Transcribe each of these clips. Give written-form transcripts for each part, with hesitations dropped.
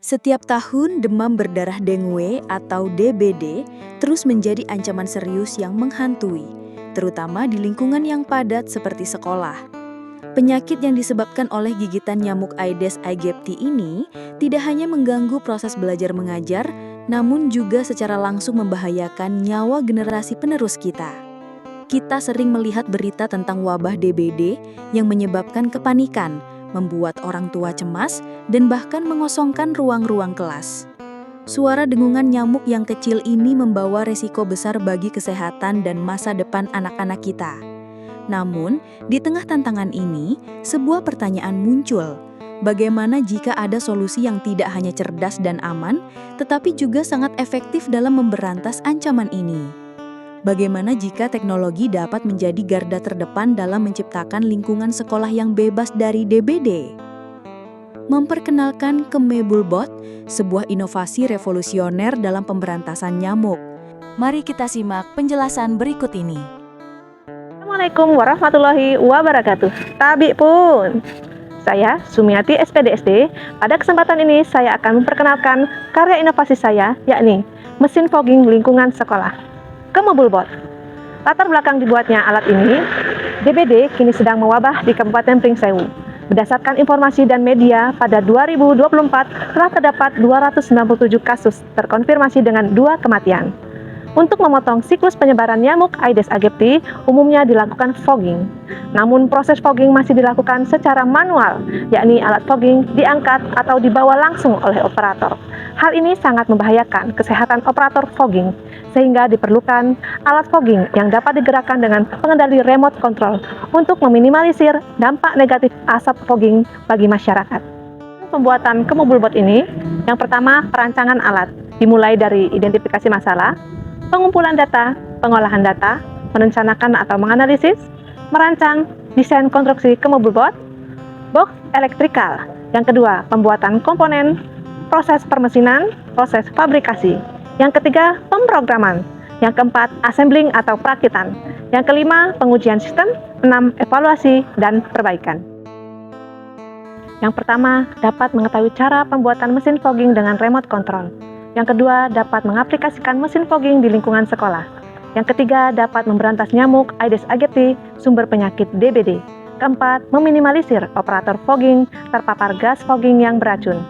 Setiap tahun, demam berdarah dengue atau DBD terus menjadi ancaman serius yang menghantui, terutama di lingkungan yang padat seperti sekolah. Penyakit yang disebabkan oleh gigitan nyamuk Aedes aegypti ini tidak hanya mengganggu proses belajar mengajar, namun juga secara langsung membahayakan nyawa generasi penerus kita. Kita sering melihat berita tentang wabah DBD yang menyebabkan kepanikan, membuat orang tua cemas, dan bahkan mengosongkan ruang-ruang kelas. Suara dengungan nyamuk yang kecil ini membawa resiko besar bagi kesehatan dan masa depan anak-anak kita. Namun, di tengah tantangan ini, sebuah pertanyaan muncul. Bagaimana jika ada solusi yang tidak hanya cerdas dan aman, tetapi juga sangat efektif dalam memberantas ancaman ini? Bagaimana jika teknologi dapat menjadi garda terdepan dalam menciptakan lingkungan sekolah yang bebas dari DBD? Memperkenalkan Kemebulbot, sebuah inovasi revolusioner dalam pemberantasan nyamuk. Mari kita simak penjelasan berikut ini. Assalamualaikum warahmatullahi wabarakatuh. Tabi pun. Saya Sumiati SPDSD. Pada kesempatan ini saya akan memperkenalkan karya inovasi saya, yakni mesin fogging lingkungan sekolah, Kemebulbot. Latar belakang dibuatnya alat ini, DBD kini sedang mewabah di Kabupaten Pringsewu. Berdasarkan informasi dan media, pada 2024 telah terdapat 297 kasus terkonfirmasi dengan 2 kematian. Untuk memotong siklus penyebaran nyamuk Aedes aegypti, umumnya dilakukan fogging. Namun proses fogging masih dilakukan secara manual, yakni alat fogging diangkat atau dibawa langsung oleh operator. Hal ini sangat membahayakan kesehatan operator fogging, sehingga diperlukan alat fogging yang dapat digerakkan dengan pengendali remote control untuk meminimalisir dampak negatif asap fogging bagi masyarakat. Pembuatan Kemebulbot ini, yang pertama perancangan alat, dimulai dari identifikasi masalah, pengumpulan data, pengolahan data, merencanakan atau menganalisis, merancang, desain konstruksi Kemebulbot, box elektrikal. Yang kedua, pembuatan komponen, proses permesinan, proses fabrikasi. Yang ketiga, pemrograman. Yang keempat, assembling atau perakitan. Yang kelima, pengujian sistem. 6, evaluasi dan perbaikan. Yang pertama, dapat mengetahui cara pembuatan mesin fogging dengan remote control. Yang kedua, dapat mengaplikasikan mesin fogging di lingkungan sekolah. Yang ketiga, dapat memberantas nyamuk Aedes aegypti, sumber penyakit DBD. Keempat, meminimalisir operator fogging terpapar gas fogging yang beracun.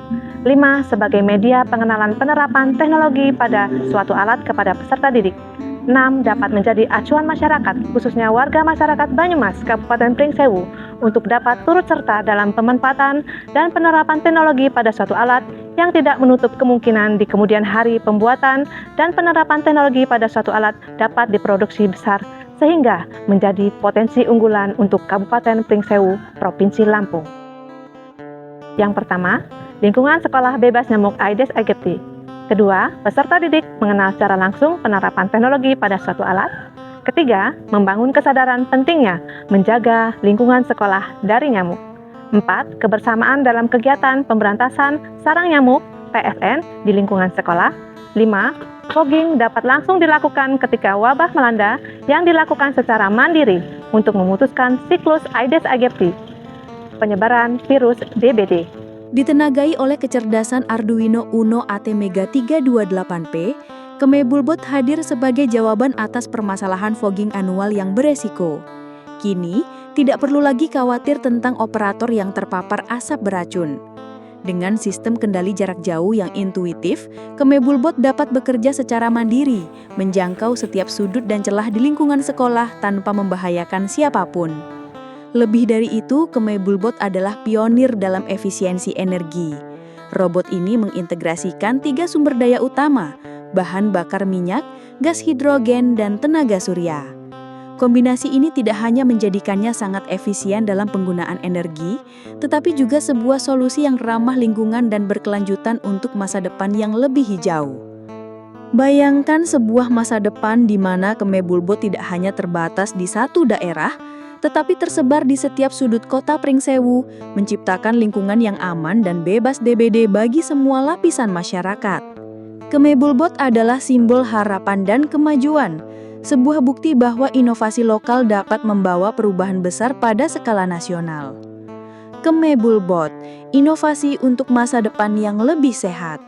5. Sebagai media pengenalan penerapan teknologi pada suatu alat kepada peserta didik. 6. Dapat menjadi acuan masyarakat, khususnya warga masyarakat Banyumas, Kabupaten Pringsewu, untuk dapat turut serta dalam pemanfaatan dan penerapan teknologi pada suatu alat yang tidak menutup kemungkinan di kemudian hari pembuatan dan penerapan teknologi pada suatu alat dapat diproduksi besar sehingga menjadi potensi unggulan untuk Kabupaten Pringsewu, Provinsi Lampung. Yang pertama, lingkungan sekolah bebas nyamuk Aedes aegypti. Kedua, peserta didik mengenal secara langsung penerapan teknologi pada suatu alat. Ketiga, membangun kesadaran pentingnya menjaga lingkungan sekolah dari nyamuk. 4. Kebersamaan dalam kegiatan pemberantasan sarang nyamuk PSN di lingkungan sekolah. 5. Fogging dapat langsung dilakukan ketika wabah melanda yang dilakukan secara mandiri untuk memutuskan siklus Aedes aegypti, penyebaran virus DBD. Ditenagai oleh kecerdasan Arduino Uno ATmega 328P, Kemebulbot hadir sebagai jawaban atas permasalahan fogging anual yang beresiko. Kini, tidak perlu lagi khawatir tentang operator yang terpapar asap beracun. Dengan sistem kendali jarak jauh yang intuitif, Kemebulbot dapat bekerja secara mandiri, menjangkau setiap sudut dan celah di lingkungan sekolah tanpa membahayakan siapapun. Lebih dari itu, Kemebulbot adalah pionir dalam efisiensi energi. Robot ini mengintegrasikan 3 sumber daya utama, bahan bakar minyak, gas hidrogen, dan tenaga surya. Kombinasi ini tidak hanya menjadikannya sangat efisien dalam penggunaan energi, tetapi juga sebuah solusi yang ramah lingkungan dan berkelanjutan untuk masa depan yang lebih hijau. Bayangkan sebuah masa depan di mana Kemebulbot tidak hanya terbatas di satu daerah, tetapi tersebar di setiap sudut kota Pringsewu, menciptakan lingkungan yang aman dan bebas DBD bagi semua lapisan masyarakat. Kemebulbot adalah simbol harapan dan kemajuan, sebuah bukti bahwa inovasi lokal dapat membawa perubahan besar pada skala nasional. Kemebulbot, inovasi untuk masa depan yang lebih sehat.